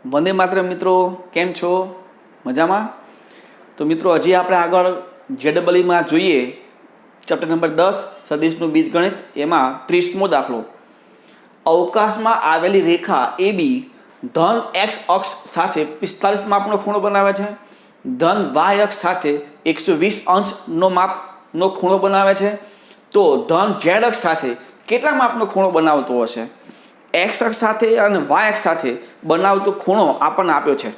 वंदे मातरम मित्रों, केम छो? मजामा? तो मित्रों हजी आपणे आगळ जेडबलई में जोईए चैप्टर नंबर 10 सदिशनु बीजगणित एमां 30मो दाखलो। अवकाश में आवेली रेखा ए बी धन एक्स अक्ष साथे 45 मापनो खूणो बनावे छे, धन वाय अक्ष साथे 120 अंशनो मापनो खूणो बनावे छे। तो धन जेड अक्ष साथे केटला मापनो खूणो बनावतो हशे? एक्स अक्ष साथे अने वाय अक्ष साथे बनावतो खूणो आपणे आप्यो छे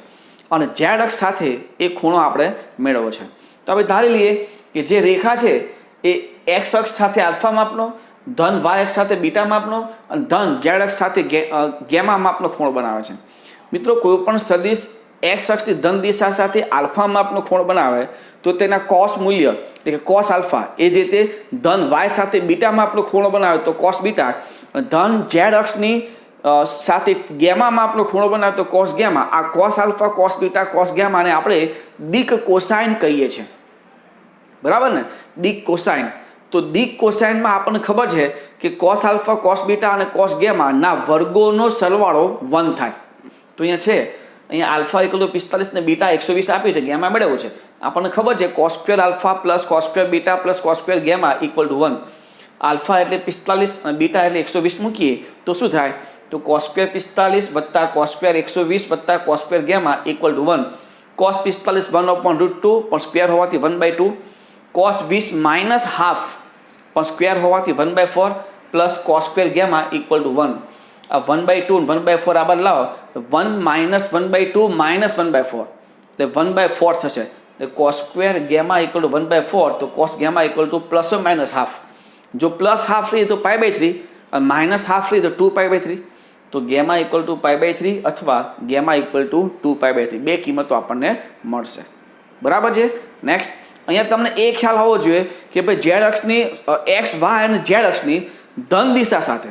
अने जेड अक्ष साथे ए खूणो आपणे मेळव्यो छे। तो हवे धारी लईए के जे रेखा छे ए एक्स अक्ष साथे अल्फा मापनो, धन वाय अक्ष साथे बीटा मापनो अने धन जेड अक्ष साथे गेमा मापनो खूणो बनावे छे। मित्रों कोईपण सदिश एक्स अक्ष धन दिशा साथे अल्फा मापनो खूणो बनावे तो तेना कॉस मूल्य એટલે કે cos अल्फा ए जे ते धन वाय साथे बीटा मापनो खूणो बनावे तो cos बीटा, धन जेड अक्षनी साथे गेमा मापनो खूणो बनावे तो cos गेमा। आ cos alpha cos beta cos गेमा ने आपणे दिक कोसाइन कहीए छे, बराबर ने? दिक कोसाइन। तो दिक कोसाइन में आपने खबर है कि cos अल्फा cos बीटा और cos गेमा ना वर्गोनो सरवाळो 1 थाय। तो अहींया छे अहींया अल्फा इक्वल टू 45 ने बीटा 120 आप्युं छे, गेमा मेळव्यो छे। आपने खबर है cos square alpha plus cos square beta plus cos square गेमा इक्वल टू 1। अल्फा एटले 45 और बीटा एटले 120 मूकीए तो शुं थाय? तो cos स्क्वेर 45 वत्ता cos स्क्वेर 120 वत्ता cos स्क्वेर गेमा इक्वल टू 1। cos 45 1/√2 पण स्क्वेर होवाथी 1/2, cos 20 माइनस हाफ पण स्क्वेर होवाथी 1/4 प्लस cos स्क्वेर गेमा इक्वल टू 1। अब 1/2 और 1/4 आ बाजु लावो तो 1 माइनस 1/2 माइनस 1/4 એટલે 1/4 થશે। એટલે cos स्क्वेर गेमा इक्वल टू 1/4 तो cos गेमा इक्वल टू प्लस और माइनस हाफ। जो प्लस हाफ ली तो π/3 और माइनस हाफ ली तो 2π/3। तो गेमा इक्वल टू π/3 अथवा गेमा इक्वल टू 2π/3 बे किंमतो आपने मळशे, बराबर है। नेक्स्ट अहींया तमने ए ख्याल होवो जोईए कि भाई जेड अक्षनी एक्स वाय अने जेड अक्षनी धन दिशा साथे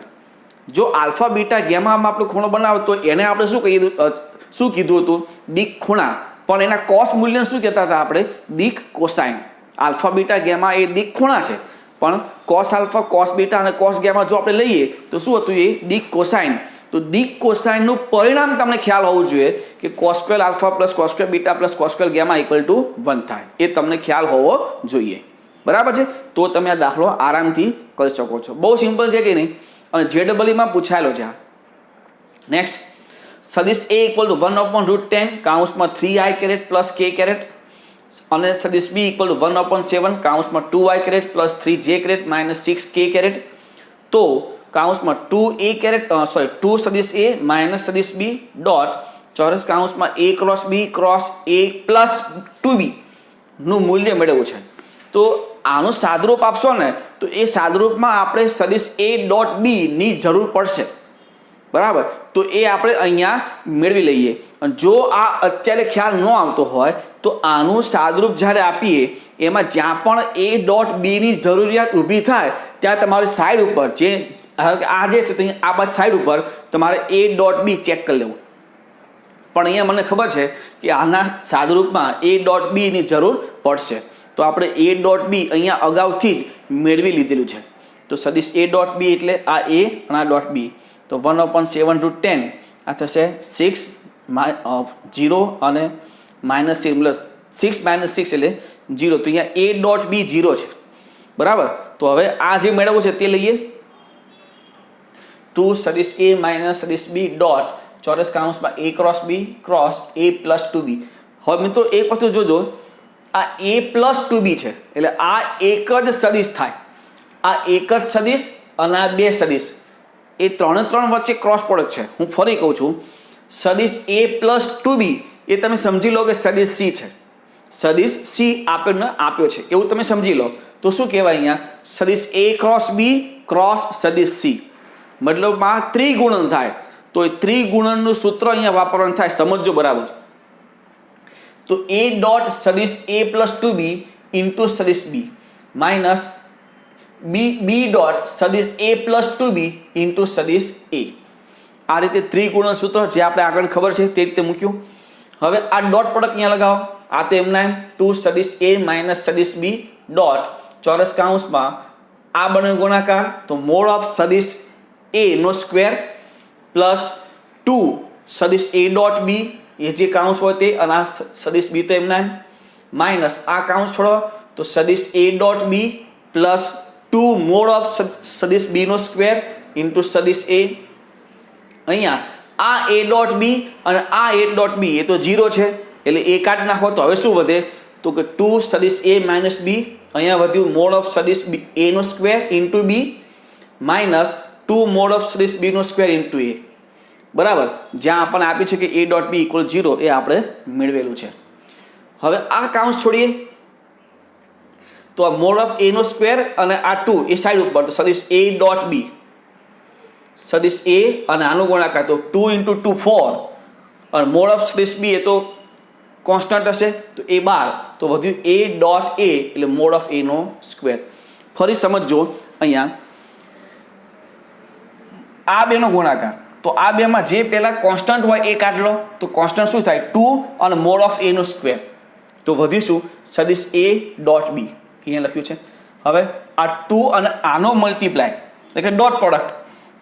जो अल्फा बीटा गेमा में आपणे खूणो बनावे तो एने आपणे शुं कीधुं हतुं? दिक खूणा। पण एना कॉस मूल्य शुं कहेता हता आपणे? दिक कोसाइन। अल्फा बीटा गेमा ए दिक खूणा छे पण cos अल्फा cos बीटा अने cos गेमा जो आपणे लईए तो शुं हतुं? ए दिक कोसाइन। तो दिक कोसाइन નું પરિણામ તમને ખ્યાલ હોવું જોઈએ કે cos square alpha plus cos square beta plus cos square gamma equal to 1 થાય, એ તમને ખ્યાલ હોવો જોઈએ, બરાબર છે? તો તમે આ દાખલો આરામથી કરી શકો છો, બહુ સિમ્પલ છે કે નહીં? અને જેડબલઈ માં પૂછાયેલો છે। નેક્સ્ટ સદિશ a ઇક્વલ ટુ 1/√10 કાઉન્સમાં 3i caret plus k caret અને સદિશ b ઇક્વલ ટુ 1/7 કાઉન્સમાં 2i caret plus 3j caret minus 6k caret. તો काउंस में 2 सदिश ए माइनस सदिश बी डॉट चौरस काउंस में a cross b cross a plus 2b નું મૂલ્ય મેળવ્યું છે। તો આનું સાદરૂપ આપશો ને તો એ સાદરૂપમાં આપણે સદિશ a ડોટ b ની જરૂર પડશે, બરાબર? તો એ આપણે અહીંયા મેળવી લઈએ। અને જો આ અત્યારે ખ્યાલ ન આવતો હોય તો આનું સાદરૂપ જ્યારે આપીએ એમાં જ્યાં પણ a ડોટ b ની જરૂરિયાત ઊભી થાય ત્યાં તમારી સાઈડ ઉપર જે આ જે છે તો આ બાજુ સાઈડ ઉપર તમારે a ડોટ b ચેક કરી લેવું। પણ અહીંયા મને ખબર છે કે આના સાદરૂપમાં a ડોટ b ની જરૂર પડશે તો આપણે a ડોટ b અહીંયા અગાઉથી જ મેળવી લીધેલું છે। તો સદિશ a ડોટ b એટલે આ a અને આ ડોટ b તો 1/7/10 આ થશે 6 0 અને માઇનસ 6 માઇનસ 6 એટલે 0। તો અહીંયા a ડોટ b 0 છે, બરાબર? તો હવે આ જે મેળવવું છે તે લઈએ। 2 सदिश a माइनस सदिश b डॉट चौरस काउंस में a cross b cross a plus 2b। હવે મિત્રો એક વસ્તુ જોજો, આ a પ્લસ 2b છે એટલે આ એક જ સદિશ થાય, આ એક જ સદિશ અને આ બે સદિશ એ ત્રણે ત્રણ વચ્ચે ક્રોસ પ્રોડક્ટ છે। હું ફરી કહું છું, સદિશ a પ્લસ 2b એ તમે સમજી લો કે સદિશ c છે, સદિશ c આપ્યો છે એવું તમે સમજી લો। તો શું કહેવાય અહીંયા? સદિશ a ક્રોસ b ક્રોસ સદિશ c, મતલબમાં ત્રિગુણન થાય તો એ ત્રિગુણનનું સૂત્ર અહીંયા વાપરવાનું થાય, સમજો બરાબર। તો a ડોટ સદિશ a પ્લસ 2b ઇન્ટુ સદિશ b માઇનસ b ડોટ સદિશ a પ્લસ 2b ઇન્ટુ સદિશ a, આ રીતે ત્રિગુણન સૂત્ર જે આપણે આગળ ખબર છે તે રીતે મૂક્યું। હવે આ ડોટ પ્રોડક્ટ અહીંયા લગાવો, આ તો એમના એમ 2 સદિશ a માઇનસ સદિશ b ડોટ ચોરસ કાઉન્સમાં આ બને ગુણાકાર તો મોડ ઓફ સદિશ a નો સ્ક્વેર પ્લસ 2 સદિશ એ ડોટ બી એ જે કાઉન્સ હોય તે અને આ સદિશ બી તો એમના એમ માઇનસ આ કાઉન્સ છોડો તો સદિશ a dot b plus 2 mod of સદિશ બી નો સ્ક્વેર ઇન્ટુ સદિશ એ. અહીંયા આ એ ડોટ બી અને આ એ ડોટ બી એ તો 0 છે એટલે એ કાઢી નાખો તો હવે શું વધે તો કે 2 સદિશ એ માઇનસ બી, અહીંયા વધ્યું મોડ ઓફ સદિશ એ નો square into b minus 2 mod of સદિશ બી નો સ્ક્વેર ઇન્ટુ એ. બરાબર, જ્યાં આપણને આપ્યું છે કે એ ડોટ બી ઇક્વલ 0 એ આપણે મેળવેલું છે. હવે આ કાઉન્સ છોડીએ તો આ મોડ ઓફ એ નો સ્ક્વેર અને આ 2 એ સાઈડ ઉપર તો સદિશ એ ડોટ બી સદિશ એ અને આનો ગુણાકાર તો 2 ઇન્ટુ 2 4 અને મોડ ઓફ સદિશ બી એ તો કોન્સ્ટન્ટ હશે તો એ 12 તો વધ્યું એ ડોટ એ એટલે મોડ ઓફ એ નો સ્ક્વેર. ફરી સમજો અહીંયા આ બેનો ગુણાકાર તો આ બેમાં જે પહેલા કોન્સ્ટન્ટ હોય એ કાઢ લો તો કોન્સ્ટન્ટ શું થાય 2 અને મોડ ઓફ એ નો સ્ક્વેર તો વધીશું સદિશ એ ડોટ બી અહીંયા લખ્યું છે. હવે આ 2 અને આનો મલ્ટીપ્લાય એટલે કે ડોટ પ્રોડક્ટ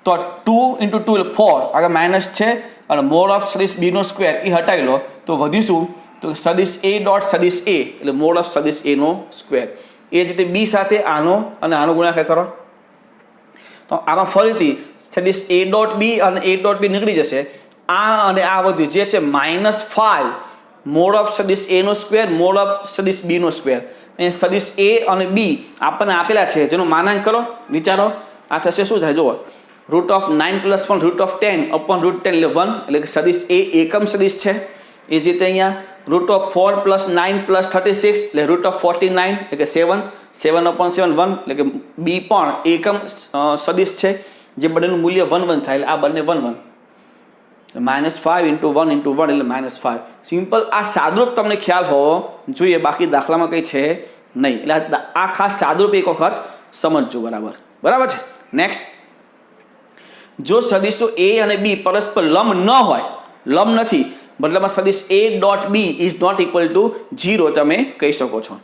તો 2 ઇન્ટુ 2 એટલે 4 આગળ માઇનસ છે અને મોડ ઓફ સદિશ બી નો સ્ક્વેર એ હટાવી લો તો વધીશું તો સદિશ એ ડોટ સદિશ એ એટલે મોડ ઓફ સદિશ એ નો સ્ક્વેર. એ જ રીતે બી સાથે આનો અને આનો ગુણાકાર કરો તો આમાં ફરીથી સદિશ એ ડોટ બી અને એ ડોટ બી નીકળી જશે. આ અને આ વધ્યું જે છે -5 મોડ ઓફ સદિશ એ નો સ્ક્વેર મોડ ઓફ સદિશ બી નો સ્ક્વેર. અહીં સદિશ એ અને બી આપણને આપેલા છે જેનો માનાંક કરો વિચારો આ થશે શું થાય જુઓ root of 9 + 1 root of 10 upon root 10 એટલે 1 એટલે કે સદિશ એ એકમ સદિશ છે. એ જ રીતે અહીંયા રૂટ ઓફ 4 + 9 + 36 એટલે રૂટ ઓફ 49 એટલે કે 7 7 upon 7 1 એટલે કે બી પણ એકમ સદિશ છે જે બંનેનું મૂલ્ય 1 1 થાય એટલે આ બંને 1 1 -5 × 1 × 1 એટલે -5. સિમ્પલ આ સાદુરૂપ તમને ખ્યાલ હોવો જોઈએ બાકી દાખલામાં કંઈ છે નહીં એટલે આ ખાસ સાદુરૂપ એક વખત સમજજો બરાબર છે. નેક્સ્ટ જો સદિશો એ અને બી પરસ્પર લંબ ન હોય લંબ નથી મતલબમાં સદિશ a dot b is not equal to 0 તમે કહી શકો છો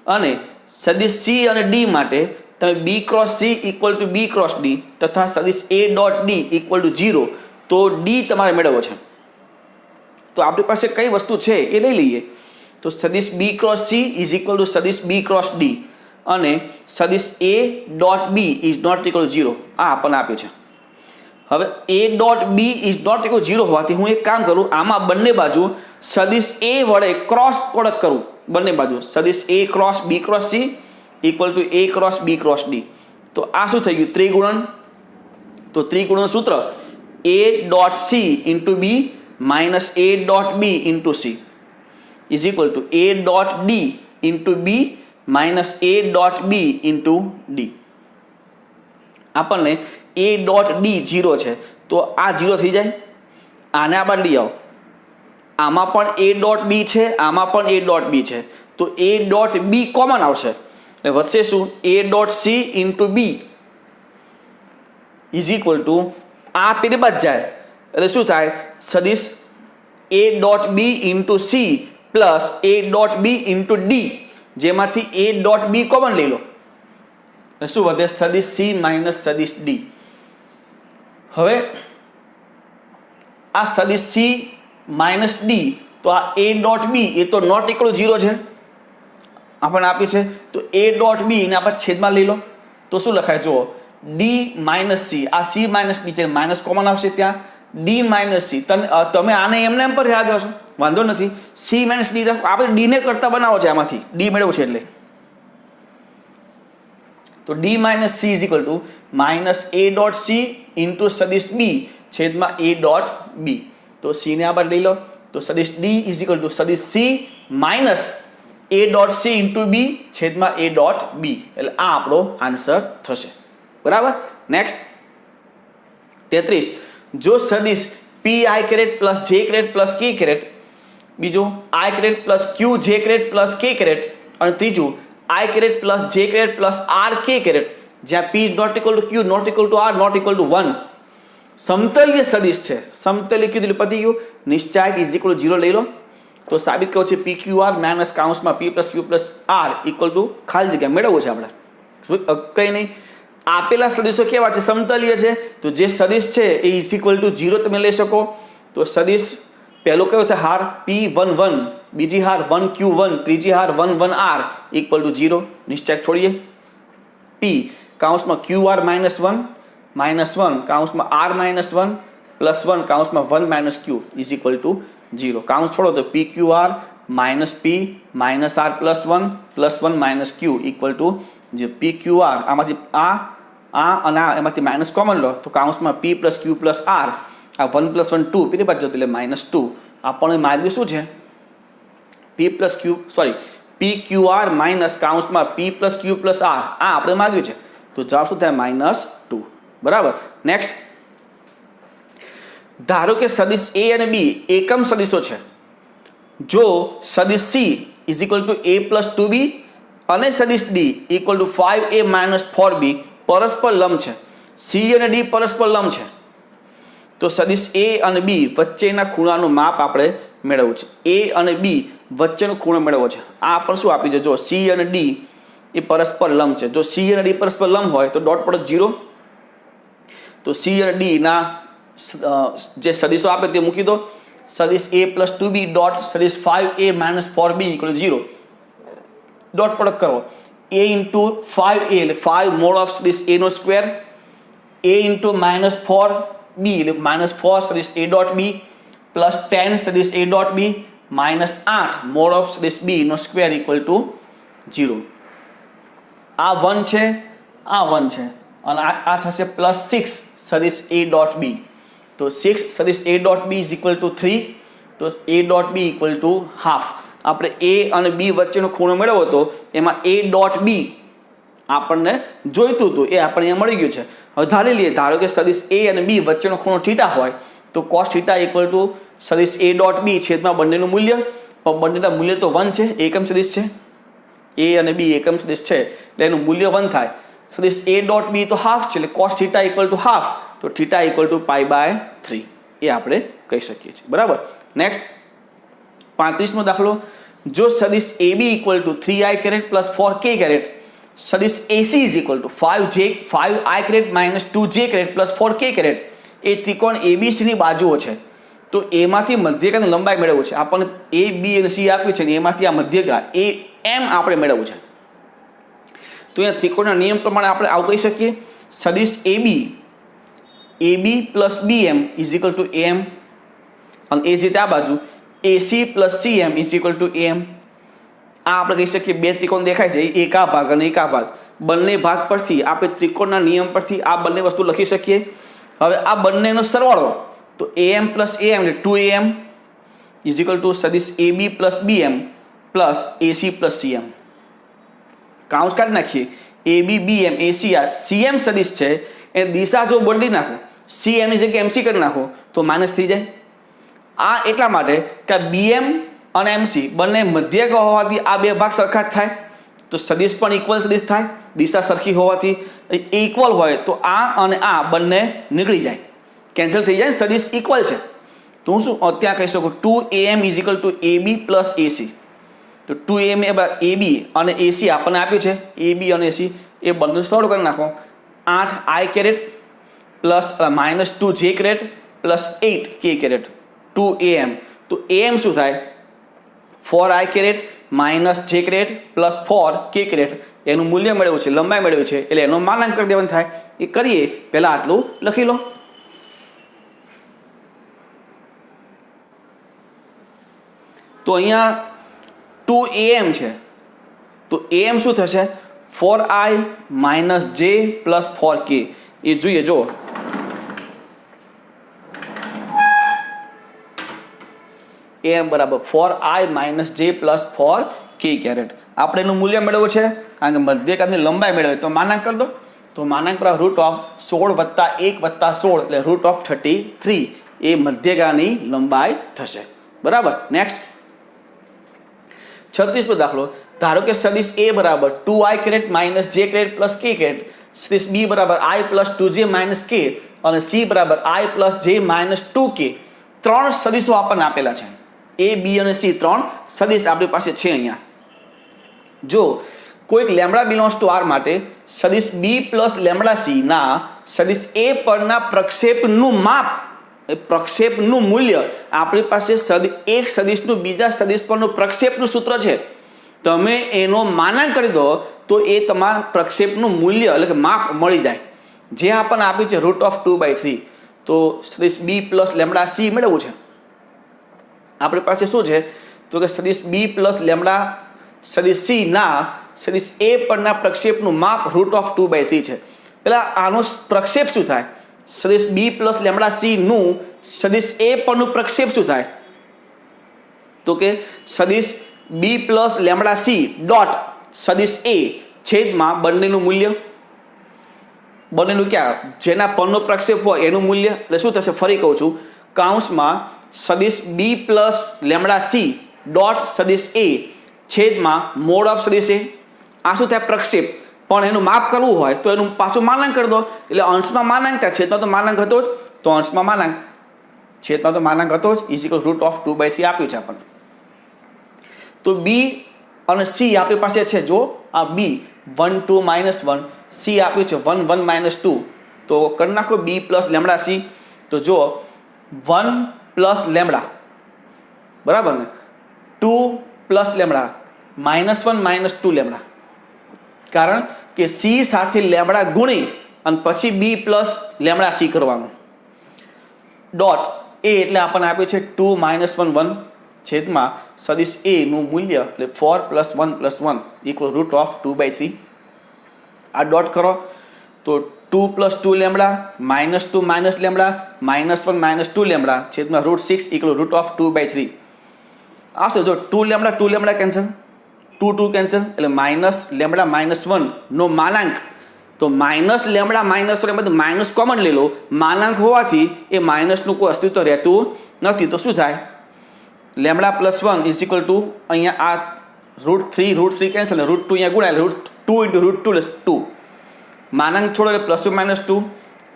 અને સદિશ સી અને ડી માટે તમે b cross c equal to b cross d તથા સદિશ a dot d equal to 0 તો ડી તમારે મેળવવો છે. તો આપણી પાસે કઈ વસ્તુ છે એ લઈ લઈએ તો સદિશ b cross c is equal to સદિશ બી ક્રોસ ડી અને સદિશ a dot b is not equal to 0 આ આપણને આપ્યું છે. હવે a dot b is not equal 0 હોવાથી હું એક કામ કરું આમાં બંને બાજુ સદિશ એ વડે ક્રોસ પ્રોડક્ટ કરું બંને બાજુ સદિશ a cross b cross c equal to a cross b cross d તો આ શું થઈ ગયું ત્રિગુણન. તો ત્રિગુણન સૂત્ર a dot c into b minus a dot b into c is equal to a dot d into b minus a dot b into d. આપણને એ ડોટ ડી 0 છે તો આ 0 થઈ જાય આને આ બાદ લઈ આવો આમાં પણ એ ડોટ બી છે આમાં પણ એ ડોટ બી છે તો એ ડોટ બી કોમન આવશે એટલે વધશે શું a dot c into b is equal to આ પેલી બાદ જાય એટલે શું થાય સદિશ a dot b into c plus a dot b into d જેમાંથી એ ડોટ બી કોમન લઈ લો એટલે શું વધે સદિશ સી માઇનસ સદિશ ડી. હવે આ સદિશ સી માઇનસ ડી તો આ એ ડોટ બી એ તો નોટ ઇક્વલ 0 છે આપણને આપ્યું છે તો એ ડોટ બી ને આપણે છેદમાં લઈ લો તો શું લખાય જુઓ ડી માઇનસ સી આ સી માઇનસ ડી છે માઇનસ કોમન આવશે ત્યાં ડી માઇનસ સી તમે આને એમને એમ પર યાદ હશો વાંધો નથી સી માઇનસ ડી આપણે ડીને કરતા બનાવો છે આમાંથી ડી મેળવવું છે એટલે તો D minus C is equal two minus a dot c into સદિશ બી છેદમાં એ ડોટ બી તો સીને આ બાદ લઈ લો તો સદિશ ડી ઇઝ ઇક્વલ ટુ સદિશ c minus a dot c into b છેદમાં એ ડોટ બી એટલે આ આપણો આન્સર થશે બરાબર. નેક્સ્ટ 33 જો સદિશ પી આઈ caret plus j caret plus કે કેરેટ બીજું આઈ કેરેટ પ્લસ ક્યુ જે કેરેટ પ્લસ કે કેરેટ અને ત્રીજું i caret plus j caret plus r k caret જ્યાં p not equal to q not equal to r not equal to 1 સમતલીય સદિશ છે સમતલીય કીધું પતી ગયું નિશ્ચાયક ઇઝ ઇક્વલ ટુ 0 લઈ લો તો સાબિત કહો છે પી ક્યુ આર માઇનસ કાઉન્સમાં p plus q plus r equal to ખાલી જગ્યા મેળવવું છે આપણે કંઈ નહીં આપેલા સદિશો કેવા છે સમતલીય છે તો જે સદિશ છે એ ઇઝ ઇક્વલ ટુ 0 તમે લઈ શકો તો સદિશ પહેલો કયો છે હાર P11, બીજી હાર 1Q1, ત્રીજી હાર 1 ઇક્વલ ટુ 0, નિશ્ચય છોડીએ. P કાઉન્સમાં QR -1 કાઉન્સમાં R -1 +1 કાઉન્સમાં 1 - Q is equal to 0. કાઉન્સ છોડો તો PQR -P -R +1 Q equal to જે PQR આમાંથી આ અને આ એમાંથી માઇનસ કોમન લો તો કાઉન્સમાં P + Q + R આ 1 + 1 2 પેલી બાજુ એટલે -2. આપણને માગ્યું શું છે PQR minus કાઉન્સમાં P + Q + R આ આપણે માગ્યું છે તો જવાબ શું થાય -2. બરાબર. નેક્સ્ટ, ધારો કે સદિશ A અને B એકમ સદિશો છે. જો સદિશ C is equal two A + 2B અને સદિશ D equal to 5A - 4B પરસ્પર લંબ છે, C અને D પરસ્પર લંબ છે, તો સદિશ A અને B વચ્ચેના ખૂણાનું માપ આપણે મેળવવું છે. A અને B વચ્ચેનો ખૂણો મેળવવો છે. આ પણ શું આપી છે, જો C અને D એ પરસ્પર લંબ છે. જો C અને D પરસ્પર લંબ હોય તો ડોટ પ્રોડક્ટ 0. તો C અને D ના જે સદિશો આપે તે મૂકી દો. સદિશ A + 2B ડોટ સદિશ 5A - 4B equal 0. Dot product કરો. A ઇન્ટુ 5A એટલે 5 મોડ ઓફ સદિશ A નો સ્ક્વેર, A ઇન્ટુ -4B એટલે -4 સદિશ A ડોટ B પ્લસ 10 સદિશ A dot B -8 mod of સદિશ B નો સ્ક્વેર ઇક્વલ ટુ 0. આ 1 છે, આ 1 છે અને આ થશે +6 સદિશ A ડોટ B. તો 6 સદિશ A dot B is equal to 3. તો A dot B equal two half. આપણે A અને B વચ્ચેનો ખૂણો મેળવ્યો હતો એમાં A ડોટ B આપણને જોઈતું હતું, એ આપણે અહીંયા મળી ગયું છે. હવે ધારી લઈએ, ધારો કે સદિશ A અને B વચ્ચેનો ખૂણો થીટા હોય તો cos થીટા ઇક્વલ ટુ સદિશ A ડોટ B છેદમાં બંનેનું મૂલ્ય. બંનેના મૂલ્ય તો 1 છે, એકમ સદિશ છે. A અને B એકમ સદિશ છે એટલે એનું મૂલ્ય 1 થાય. સદિશ A ડોટ B તો હાફ છે એટલે cos theta equal to half, તો થીટા ઇક્વલ ટુ π/3 એ આપણે કહી શકીએ છીએ. બરાબર. નેક્સ્ટ, 35મો દાખલો. જો સદિશ AB equal to 3i + 4k સદિશ AC is equal two 5i - 2j + 4k એ ત્રિકોણ ABC ની બાજુઓ છે, તો એમાંથી મધ્યગાની લંબાઈ મેળવવું છે. આપણને A, B અને C આપ્યું છે ને એમાંથી આ મધ્યગા AM આપણે મેળવવું છે. તો અહીંયા ત્રિકોણના નિયમ પ્રમાણે આપણે આવું કહી શકીએ, સદિશ AB + BM is equal two AM અને એ જે ત્યાં બાજુ AC + CM is equal two AM. આ આપણે કહી શકીએ બે ત્રિકોણ દેખાય છે, એક આ ભાગ અને એક આ ભાગ. બંને ભાગ પરથી આપણે ત્રિકોણના નિયમ પરથી આ બંને વસ્તુ લખી શકીએ. હવે આ બંનેનો સરવાળો તો AM + AM એટલે 2AM ઇઝ ઇક્વલ ટુ સદિશ AB + BM plus AC + CM. કાઉન્સ કાઢી નાખીએ. AB BM AC આ CM સદિશ છે એ દિશા જો બદલી નાખો, CM ની જગ્યાએ MC કરી નાખો તો માઇનસ થઈ જાય. આ એટલા માટે કે BM અને MC બંને મધ્યક હોવાથી આ બે ભાગ સરખા જ થાય, તો સદિશ પણ ઇક્વલ સદિશ થાય. દિશા સરખી હોવાથી ઇક્વલ હોય તો આ અને આ બંને નીકળી જાય, કેન્સલ થઈ જાય, સદિશ ઇક્વલ છે. તો હું શું ત્યાં કહી શકું 2AM is equal two AB + AC. તો 2AM AB અને AC આપણને આપ્યું છે, AB અને AC એ બંને સરળ કરી નાખો. 8i plus -2j plus 8k 2AM. તો AM શું થાય 4i - j પ્લસ 4k એનું મૂલ્ય મેળવ્યું છે, લંબાઈ મેળવ્યું છે એટલે એનો માનાંક કરી દેવાનું થાય. એ કરીએ પહેલાં આટલું લખી લો. તો અહીંયા 2AM છે તો AM શું થશે 4i - j પ્લસ 4k. એ જોઈએ, જો AM બરાબર 4i - j પ્લસ 4k. આપણે એનું મૂલ્ય મેળવવું છે કારણ કે મધ્યકાની લંબાઈ મેળવે તો માનાંક કરી દો. તો માનાંક પર √16 + 1 + 16 એટલે √33 એ મધ્યગાની લંબાઈ થશે. બરાબર. નેક્સ્ટ, 36મો દાખલો. ધારો કે સદિશ A બરાબર 2i - j પ્લસ k, સદિશ B બરાબર i + 2j - k અને C બરાબર i + j - 2k. ત્રણ સદિશો આપણને આપેલા છે. A, B અને C ત્રણ સદિશ આપણી પાસે છે. અહીંયા જો કોઈક λ બિલોંગ્સ ટુ R માટે સદિશ B + λc ના સદિશ A પરના પ્રક્ષેપનું માપ એ પ્રક્ષેપનું મૂલ્ય આપણી પાસે એક સદિશનું બીજા સદિશ પરનું પ્રક્ષેપનું સૂત્ર છે, તમે એનો માનાંક કરી દો તો એ તમારા પ્રક્ષેપનું મૂલ્ય એટલે કે માપ મળી જાય, જે આપણને આપ્યું છે √2/3. તો સદિશ બી પ્લસ લેમડા સી મેળવવું છે. આપણી પાસે શું છે તો કે સદિશ બી પ્લસ લેમડા સદિશ સી ના સદિશ એ પરના પ્રક્ષેપનું માપ √2/3 છે. પેલા આનો પ્રક્ષેપ શું થાય? સદિશ બી પ્લસ લેમડા સી નું સદિશ એ પરનું પ્રક્ષેપ શું થાય? તો કે સદિશ બી પ્લસ લેમડા સી ડોટ સદિશ એ છેદમાં બંનેનું મૂલ્ય, બંનેનું ક્યાં જેના પરનો પ્રક્ષેપ હોય એનું મૂલ્ય. એટલે શું થશે? ફરી કહું છું, કૌંસમાં સદિશ બી પ્લસ લેમડા સી ડોટ સદિશ એ છેદમાં મોડ ઓફ સદિશ એ. આ શું થાય? પ્રક્ષેપ. પણ એનું માપ કરવું હોય તો એનું પાછું માનાંક કરી દો. એટલે અંશમાં માનાંક થાય, છેદમાં તો માનાંક હતો જ, તો અંશમાં માનાંક, છેદમાં તો માનાંક હતો જ, √2/3 આપ્યું છે આપણને. તો બી અને સી આપણી પાસે છે, જો આ બી 1 2 -1, સી આપ્યું છે 1 1 -2. તો કરી નાખો બી પ્લસ લેમડા સી. તો જો 1 પ્લસ લેમડા બરાબર ને, 2 પ્લસ લેમડા -1 -2 લેમડા. કારણ કે સી સાથે લેમડા ગુણી અને પછી બી પ્લસ લેમડા સી કરવાનું. ડોટ એ એટલે આપણને આપ્યું છે 2 -1 1 છેદમાં સદિશ એ નું મૂલ્ય એટલે 4 + 1 + 1 √2/3. આ ડોટ કરો તો 2 + 2 લેમડા -2 - લેમડા -1 - 2 લેમડા છેદમાં √6 √2/3 આવશે. જો 2 લેમડા કેન્સલ, 2 2 કેન્સલ, એટલે માઇનસ લેમડા -1 નો માનાંક. તો માઇનસ લેમડા -1 એમાં માઇનસ કોમન લઈ લો, માનાંક હોવાથી એ માઇનસનું કોઈ અસ્તિત્વ રહેતું નથી. તો શું થાય? લેમડા +1 = અહીંયા આ √3 કેન્સલ, √2 અહીંયા ગુણાય, √2 × √2 2. માનાંક છોડો એટલે +2 -2.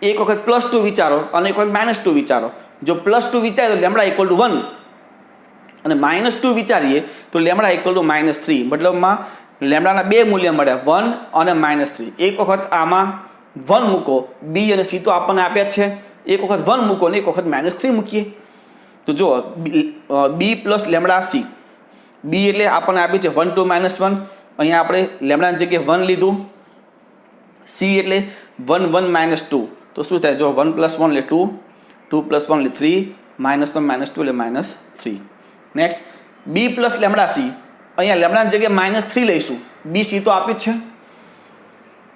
એક વખત +2 વિચારો અને એક વખત -2 વિચારો. જો +2 વિચારે તો લેમડા = 1 અને -2 વિચારીએ તો લેમડા = -3. મતલબમાં લેમડાના બે મૂલ્ય મળ્યા, 1 અને -3. એક વખત આમાં 1 મૂકો, બી અને સી તો આપણને આપ્યા જ છે, એક વખત 1 મૂકો અને એક વખત -3 મૂકીએ. તો જો બી પ્લસ લેમડા સી, બી એટલે આપણને આપ્યું છે 1 2 -1, અહીંયા આપણે લેમડાની જગ્યાએ 1 લીધું. સી એટલે 1 1 -2. તો શું થાય? જો 1 + 1 એટલે 2, 2 + 1 એટલે 3, -1 - 2 એટલે -3. નેક્સ્ટ બી પ્લસ લેમડા સી, અહીંયા લેમડાની જગ્યાએ -3 લઈશું, બી સી તો આપ્યું જ છે.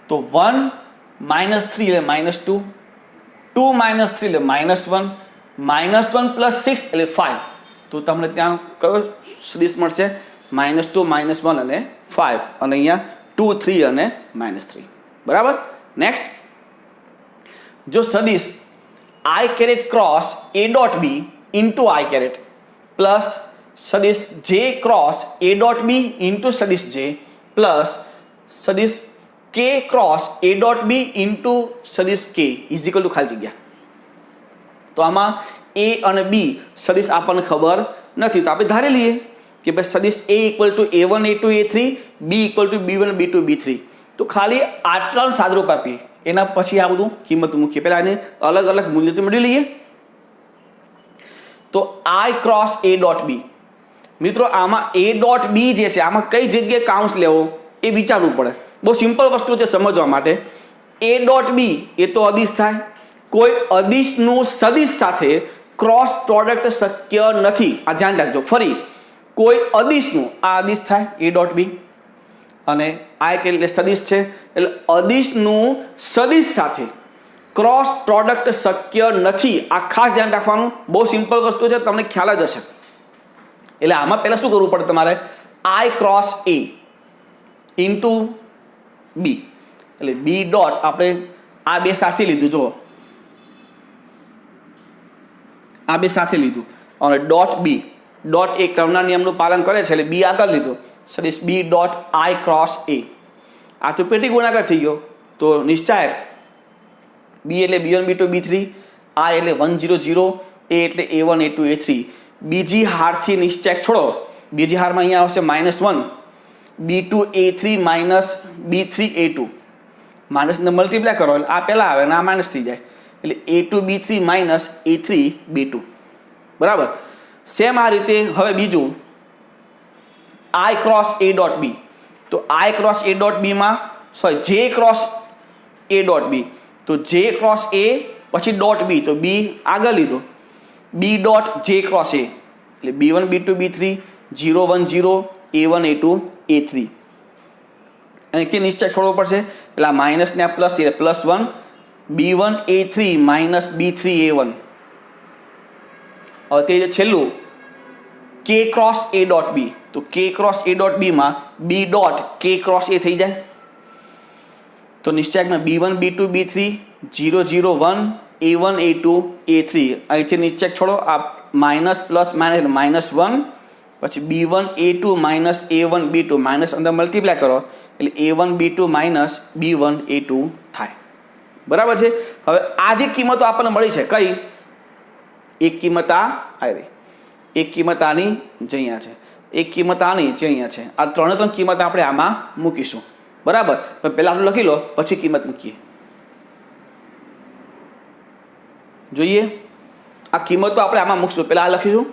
તો 1 -3 એટલે -2, 2 -3 એટલે -1, -1 + 6 એટલે 5. તો તમને ત્યાં કયો સદિશ મળશે? -2 -1 અને 5, અને અહીંયા 2 3 અને -3. બરાબર. નેક્સ્ટ, જો સદિશ i cross a dot b into i plus સદિશ j cross a dot b into સદિશ j પ્લસ સદિશ k cross a dot b into સદિશ k = ખાલી જગ્યા. તો આમાં a અને b સદિશ આપણને ખબર નથી, તો આપણે ધારી લઈએ કે ભાઈ સદિશ a = a1 a2 a3, b = b1 b2 b3. તો ખાલી આટલાનું સાદરૂપ આપીએ, એના પછી આ બધું કિંમત મૂકીએ. પહેલાં આને અલગ અલગ મૂલ્ય તો મેળવી લઈએ. તો i cross a dot b, મિત્રો આમાં a ડોટ બી જે છે આમાં કઈ જગ્યાએ કાઉન્સ લેવો એ વિચારવું પડે. બહુ સિમ્પલ વસ્તુ છે સમજવા માટે. a ડોટ બી એ તો અદિશ થાય, કોઈ અદિશનું સદિશ સાથે ક્રોસ પ્રોડક્ટ શક્ય નથી. આ ધ્યાન રાખજો. ફરી, કોઈ અદિશનું, આ અદિશ થાય a ડોટ બી, અને આ એટલે સદિશ છે, એટલે અદિશનું સદિશ સાથે ક્રોસ પ્રોડક્ટ શક્ય નથી. આ ખાસ ધ્યાન રાખવાનું, બહુ સિમ્પલ વસ્તુ છે, તમને ખ્યાલ જ હશે. એટલે આમાં પહેલાં શું કરવું પડે તમારે? i cross a into b, એટલે બી ડોટ આપણે આ બે સાથે લીધું, જુઓ આ બે સાથે લીધું, અને ડોટ બી, ડોટ એ ક્રમના નિયમનું પાલન કરે છે એટલે બી આગળ લીધું, સદિશ b dot i cross a. આ તો પેટી ગુણાકાર થઈ ગયો. તો નિશ્ચાયક બી એટલે b1 b2 b3, i એટલે 1 0 0, a એટલે a1 a2 a3. બીજી હારથી નિશ્ચાયક છોડો, બીજી હારમાં અહીંયા આવશે -1, b2 a3 - b3 a2. માઇનસને multiply કરો એટલે આ પહેલાં આવે અને આ માઇનસ થઈ જાય. એટલે A2B3 માઇનસ A3B2 બરાબર. સેમ આ રીતે હવે બીજું I cross A dot b, તો I ક્રોસ A ડોટ બીમાં J cross A dot b, તો J ક્રોસ A પછી ડોટ બી, તો બી આગળ લીધો, b dot J cross A એટલે B1 B2 B3 0 1 0 A1 A2 A3. અહીંથી નિશ્ચય છોડવો પડશે એટલે આ માઇનસ ને આ પ્લસ એટલે +1 B1 A3 minus B3 A1. હવે તે છેલ્લું K cross A dot b, તો K ક્રોસ A ડોટ બીમાં B dot K cross A થઈ જાય, તો નિશ્ચયકમાં B1 B2 B3 0 0 1 A1 A2 A3. અહીંથી નિશ્ચય છોડો, આ માઇનસ પ્લસ માઇનસ -1 પછી B1 A2 minus A1 B2 minus અંદર મલ્ટીપ્લાય કરો એટલે A1 B2 minus B1 A2 થાય. બરાબર છે. હવે આ જે કિંમતો આપણને મળી છે કઈ, એક કિંમત આ આવી, એક કિંમત આની જે અહીંયા છે, એક કિંમત આની જે અહીંયા છે. આ ત્રણ કિંમત આપણે આમાં મૂકીશું. બરાબર. પણ પહેલાં આપણે લખી લો પછી કિંમત મૂકીએ. જોઈએ આ કિંમતો આપણે આમાં મૂકશું. પહેલાં આ લખીશું.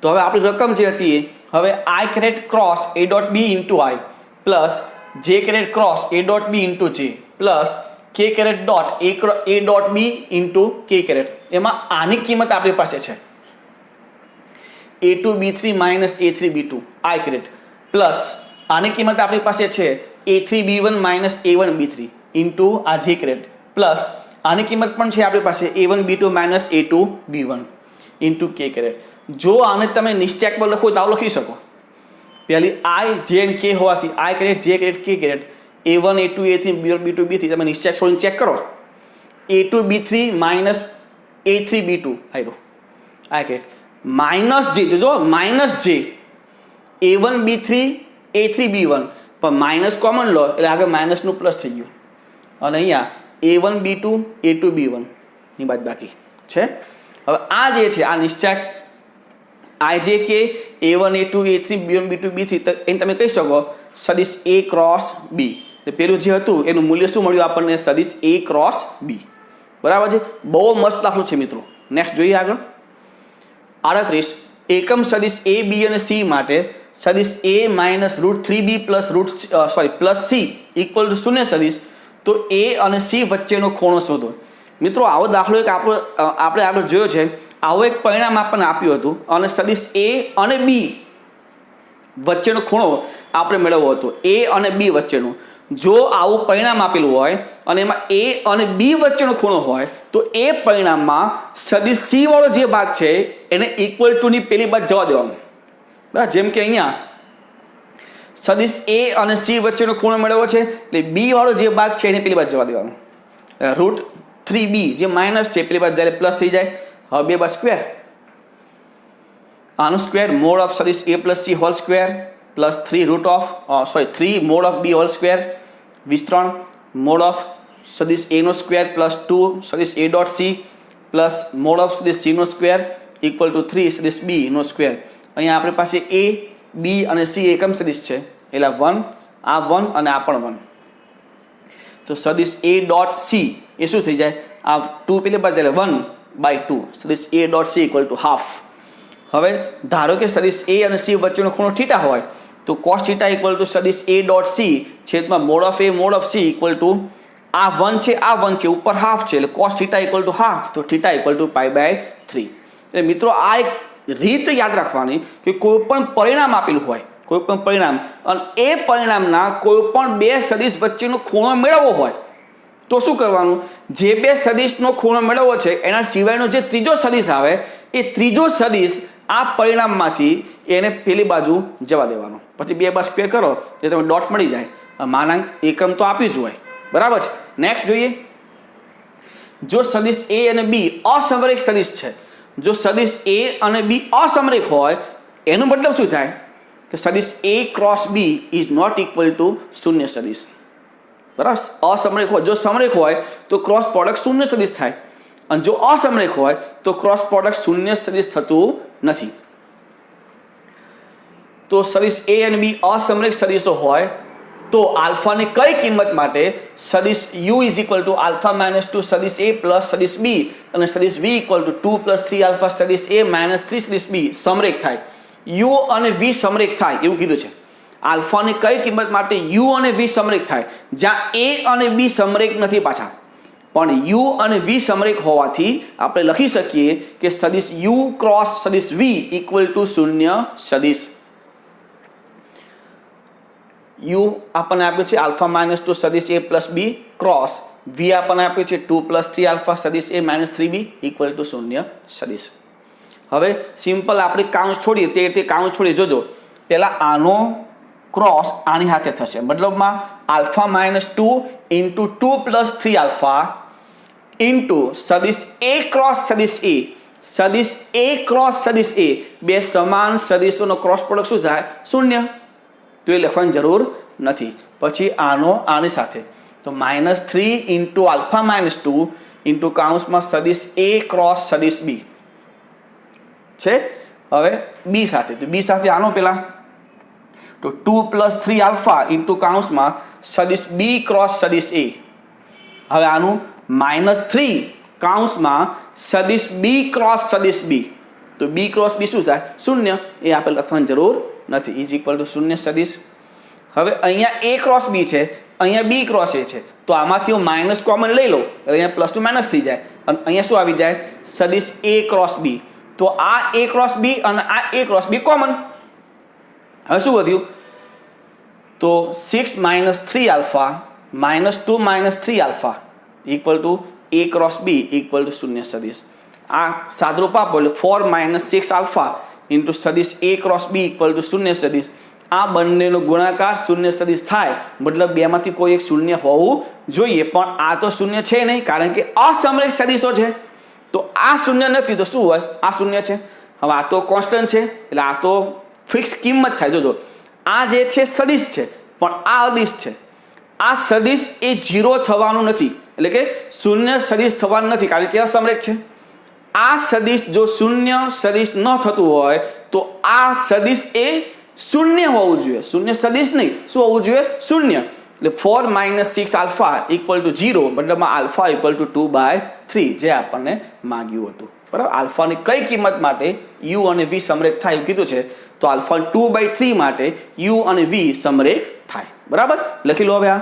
તો હવે આપણી રકમ જે હતી હવે I caret cross A dot b into I plus J caret cross A dot b into J plus K caret dot A dot b into K caret. એમાં આની કિંમત આપણી પાસે છે A2B3 minus A3B2 I caret plus આની કિંમત આપણી પાસે છે A3B1 માઇનસ A1B3 ઇન્ટુ આ J કેરેટ પ્લસ આની કિંમત પણ છે આપણી પાસે A1B2 minus A2B1 into K caret. જો આને તમે નિશ્ચયકમાં લખો તો આવું લખી શકો. પહેલી I J and K હોવાથી I caret J caret K caret A1 A2 A3 B1 B2 B3 તમે નિશ્ચયક છોડીને ચેક કરો. A2B3 માઇનસ A3B2 આવ્યો I કેરેટ માઇનસ J, જો minus J A1 B3 A3 B1 પણ માઇનસ કોમન લો એટલે આગળ માઇનસનું plus થઈ ગયું અને અહીંયા A1 B2 A2 B1 ની બાદ બાકી છે. હવે આ જે છે આ નિશ્ચયક IJK A1 A2 A3 B1 B2 B3 એને તમે કહી શકો સદિશ A ક્રોસ B. એટલે પેલું જે હતું એનું મૂલ્ય શું મળ્યું આપણને, સદિશ A ક્રોસ B. બરાબર છે. બહુ મસ્ત દાખલો છે મિત્રો. નેક્સ્ટ જોઈએ આગળ 38. એકમ સદિશ A B અને C માટે સદિશ A minus √3B plus C equal to શૂન્ય સદિશ, તો A અને C વચ્ચેનો ખૂણો શોધો. મિત્રો આવો દાખલો એક આપણે આગળ જોયો છે. આવું એક પરિણામ આપણને આપ્યું હતું અને સદિશ A અને B વચ્ચેનો ખૂણો આપણે મેળવવો હતો, A અને B વચ્ચેનો. જો આવું પરિણામ આપેલું હોય અને એમાં A અને B વચ્ચેનો ખૂણો હોય તો એ પરિણામમાં સદિશ C વાળો જે ભાગ છે એને ઇક્વલ ટુની પેલી બાજુ જવા દેવાનો. બરાબર. જેમ કે અહીંયા સદિશ A અને C વચ્ચેનો ખૂણો મેળવવો છે એટલે B વાળો જે ભાગ છે એને પેલી બાજુ જવા દેવાનો. √3B જે માઇનસ છે પેલી બાજુ જ્યારે પ્લસ થઈ જાય. હવે બે બાદ સ્ક્વેર, આનું સ્ક્વેર મોડ ઓફ સદિશ A plus C whole square plus 3 mod of B whole square વિસ્તરણ મોડ ઓફ સદિશ A નો સ્ક્વેર પ્લસ 2 સદિશ A dot C plus mod of સદિશ C નો સ્ક્વેર ઇક્વલ ટુ 3 સદિશ B નો સ્ક્વેર. અહીંયા આપણી પાસે A B અને C એકમ સદિશ છે એટલે 1 આ 1 અને આ પણ 1. તો સદિશ A ડોટ C એ શું થઈ જાય, આ 2 પેલી બાજુ એટલે 1/2 સદિશ A dot C equal to half. હવે ધારો કે સદિશ A અને C વચ્ચેનો ખૂણો θ હોય તો cos θ ઇક્વલ ટુ સદિશ A ડોટ C છેદમાં mode of A mode of C equal to આ 1 છે આ 1 છે ઉપર હાફ છે એટલે cos θ ઇક્વલ ટુ હાફ, તો θ ઇક્વલ ટુ π/3. એટલે મિત્રો આ એક રીત યાદ રાખવાની કે કોઈ પણ પરિણામ આપેલું હોય, કોઈ પણ પરિણામ અને એ પરિણામના કોઈ પણ બે સદિશ વચ્ચેનો ખૂણો મેળવવો હોય તો શું કરવાનું, જે બે સદિશનો ખૂણો મેળવવો છે એના સિવાયનો જે ત્રીજો સદિશ આવે એ ત્રીજો સદિશ આ પરિણામમાંથી એને પેલી બાજુ જવા દેવાનો. પછી બે બાજુ સ્ક્વેર કરો એટલે તમે ડોટ મળી જાય. માનાંક એકમ તો આપ્યું જ હોય. બરાબર છે. નેક્સ્ટ જોઈએ. જો સદિશ A અને B અસમરેખ સદિશ છે, જો સદિશ A અને B અસમરેખ હોય એનો મતલબ શું થાય કે સદિશ A cross B is not equal to શૂન્ય સદિશ. બરાબર. અસમરેખ હોય, જો સમરેખ હોય તો ક્રોસ પ્રોડક્ટ શૂન્ય સદિશ થાય અને જો અસમરેખ હોય તો ક્રોસ પ્રોડક્ટ શૂન્ય સદિશ થતું નથી. તો સદિશ A અને B અસમરેખ સદિશો હોય તો આલ્ફાની કઈ કિંમત માટે સદિશ u is equal to alpha minus 2 સદિશ a પ્લસ સદિશ b અને સદિશ v equal to 2 plus 3 alpha સદિશ a માઇનસ 3 સદિશ b સમરેખ થાય, u અને v સમરેખ થાય એવું કીધું છે. આલ્ફાની કઈ કિંમત માટે u અને v સમરેખ થાય, જ્યાં a અને b સમરેખ નથી પાછા, પણ u અને v સમરેખ હોવાથી આપણે લખી શકીએ કે સદિશ u ક્રોસ સદિશ v ઇક્વલ ટુ 0 સદિશ. u આપણને આપ્યું છે આલ્ફા માઇનસ 2 સદિશ a plus b cross v આપણને આપ્યું છે 2 પ્લસ 3 આલ્ફા સદિશ a minus 3b equal to 0 સદિશ. હવે સિમ્પલ આપણે કાઉન્સ છોડીએ તે રીતે કાઉન્સ છોડીએ જોજો. પહેલાં આનો ક્રોસ આની સાથે થશે, મતલબમાં alpha minus 2 into 2 plus 3 alpha into સદિશ a ક્રોસ સદિશ a, સદિશ a ક્રોસ સદિશ a, બે સમાન સદિશોનો ક્રોસ પ્રોડક્ટ શું થાય 0, તો એ લખવાની જરૂર નથી. પછી આનો આની સાથે તો -3 ઇન્ટુ આલ્ફા માઇનસ 2 ઇન્ટુ કાઉન્સમાં સદિશ a ક્રોસ સદિશ b છે. હવે b સાથે તો b સાથે આનો પહેલા તો 2 પ્લસ 3 આલ્ફા ઇન્ટુ કાઉન્સમાં સદિશ b ક્રોસ સદિશ a. હવે આનું -3 કાઉન્સમાં સદિશ b ક્રોસ સદિશ b, તો b ક્રોસ b શું થાય 0, એ આપણે લખવાની જરૂર નથી, ઇઝ ઇક્વલ ટુ 0 સદિશ. હવે અહીંયા a ક્રોસ b છે, અહીંયા b ક્રોસ a છે, તો આમાંથી હું માઇનસ કોમન લઈ લઉં એટલે અહીંયા પ્લસ ટુ માઇનસ થઈ જાય અને અહીંયા શું આવી જાય સદિશ a ક્રોસ b. તો આ a ક્રોસ b અને આ a ક્રોસ b કોમન. હવે શું વધ્યું તો 6 minus 3 alpha minus 2 minus 3 alpha equal to a cross b equal to 0 સદિશ. આ સાદરૂપ આપો એટલે 4 માઇનસ 6 આલ્ફા ઇન્ટુ સદિશ a cross b equal to 0 સદિશ. આ બંનેનો ગુણાકાર 0 સદિશ થાય, મતલબ બેમાંથી કોઈ એક શૂન્ય હોવું જોઈએ, પણ આ તો શૂન્ય છે નહીં કારણ કે અસમરેખ સદિશો છે. તો આ શૂન્ય નથી તો શું હોય આ શૂન્ય છે. હવે આ તો કોન્સ્ટન્ટ છે એટલે આ તો ફિક્સ કિંમત થાય. જોજો આ જે છે સદિશ છે પણ આ અદિશ છે. આ સદિશ એ 0 થવાનું નથી, એટલે કે શૂન્ય સદિશ થવાનું નથી કારણ કે અસમરેખ છે. આ સદિશ જો શૂન્ય સદિશ ન થતું હોય તો આ સદિશ એ શૂન્ય હોવું જોઈએ, શૂન્ય સદિશ નહીં, શું હોવું જોઈએ શૂન્ય. એટલે 4 માઇનસ 6 આલ્ફા ઇક્વલ ટુ 0, મતલબમાં આલ્ફા ઇક્વલ ટુ 2/3 જે આપણને માગ્યું હતું. બરાબર, આલ્ફાની કઈ કિંમત માટે u અને v સમરેખ થાય એવું કીધું છે, તો આલ્ફા 2/3 માટે u અને v સમરેખ થાય. બરાબર, લખી લો હવે આ